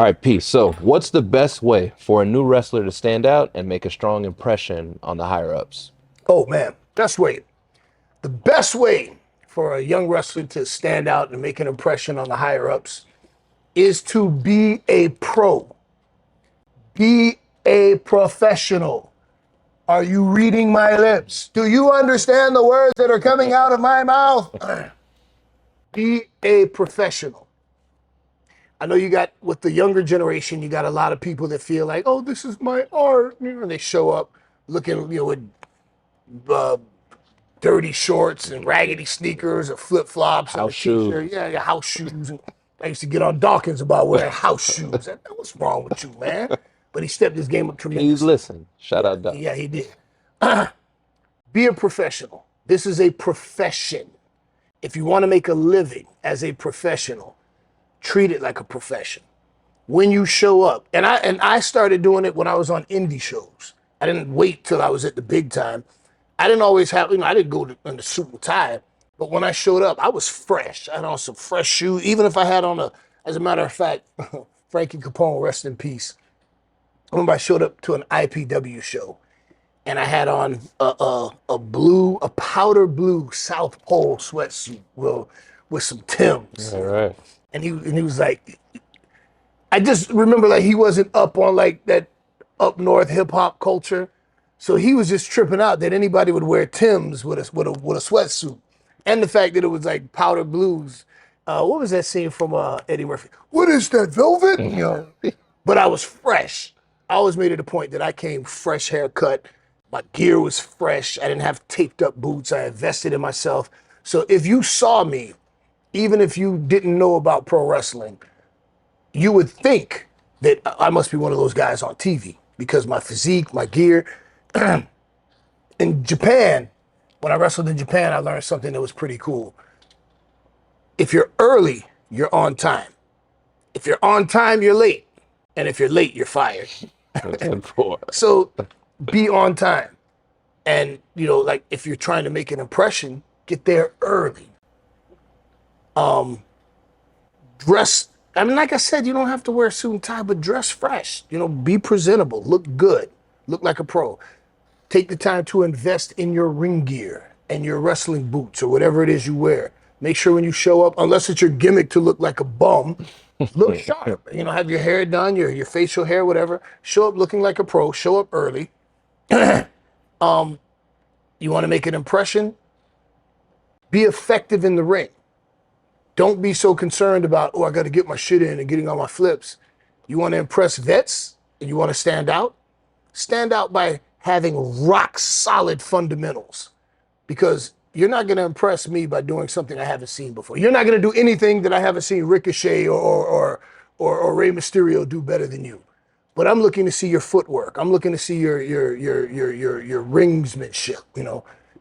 All right, peace. So, what's the best way for a new wrestler to stand out and make a strong impression on the higher ups? Oh man, best way. The best way for a young wrestler to stand out and make an impression on the higher ups is to be a pro. Be a professional. Are you reading my lips? Do you understand the words that are coming out of my mouth? Be a professional. I know you got, with the younger generation, you got a lot of people that feel like, oh, this is my art. And they show up looking, with uh, dirty shorts and raggedy sneakers or flip flops and a House shoes. t-shirt. Yeah, your house shoes. And I used to get on Dawkins about wearing house shoes. What's wrong with you, man? But he stepped his game up Please tremendously. listen. Shout out, Doc. Yeah, he did. Be a professional. This is a profession. If you want to make a living as a professional, treat it like a profession. When you show up, and I started doing it when I was on indie shows. I didn't wait till I was at the big time. I didn't always have, I didn't go in the suit and tie, but when I showed up, I was fresh. I had on some fresh shoes, even if I had on as a matter of fact, Frankie Capone, rest in peace. I remember I showed up to an IPW show and I had on a powder blue South Pole sweatsuit with some Timbs. All right. And he was like, I just remember like he wasn't up on like that up north hip hop culture. So he was just tripping out that anybody would wear Timbs with a sweatsuit. And the fact that it was like powder blues. What was that scene from Eddie Murphy? What is that, velvet? But I was fresh. I always made it a point that I came fresh haircut. My gear was fresh. I didn't have taped up boots. I invested in myself. So if you saw me, even if you didn't know about pro wrestling, you would think that I must be one of those guys on TV because my physique, my gear. In Japan, when I wrestled in Japan, I learned something that was pretty cool. If you're early, you're on time. If you're on time, you're late. And if you're late, you're fired. So be on time. And, like if you're trying to make an impression, get there early. Dress, like I said, you don't have to wear a suit and tie, but dress fresh. Be presentable, look good, look like a pro. Take the time to invest in your ring gear and your wrestling boots or whatever it is you wear. Make sure when you show up, unless it's your gimmick to look like a bum, look sharp. Have your hair done, your facial hair, whatever. Show up looking like a pro. Show up early. You want to make an impression? Be effective in the ring. Don't be so concerned about, I got to get my shit in and getting on my flips. You want to impress vets and you want to stand out? Stand out by having rock solid fundamentals, because you're not going to impress me by doing something I haven't seen before. You're not going to do anything that I haven't seen Ricochet or Rey Mysterio do better than you. But I'm looking to see your footwork. I'm looking to see your ringsmanship,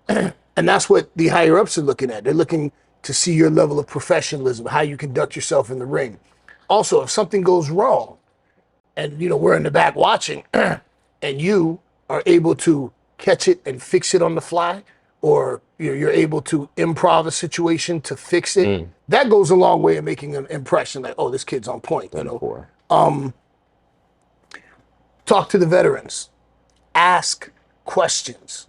and that's what the higher ups are looking at. They're looking to see your level of professionalism, how you conduct yourself in the ring. Also, if something goes wrong, and we're in the back watching, and you are able to catch it and fix it on the fly, or you're able to improv a situation to fix it, that goes a long way in making an impression like, oh, this kid's on point. Talk to the veterans. Ask questions.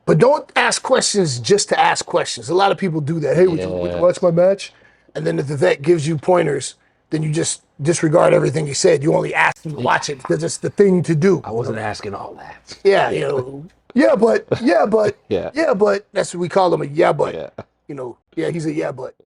But don't ask questions just to ask questions. A lot of people do that. Hey, would you watch my match? And then if the vet gives you pointers, then you just disregard everything he said. You only ask him to watch it because it's the thing to do. I wasn't asking all that. Yeah, yeah, but. Yeah. Yeah, but. That's what we call him, a yeah, but. Yeah. Yeah, he's a yeah, but.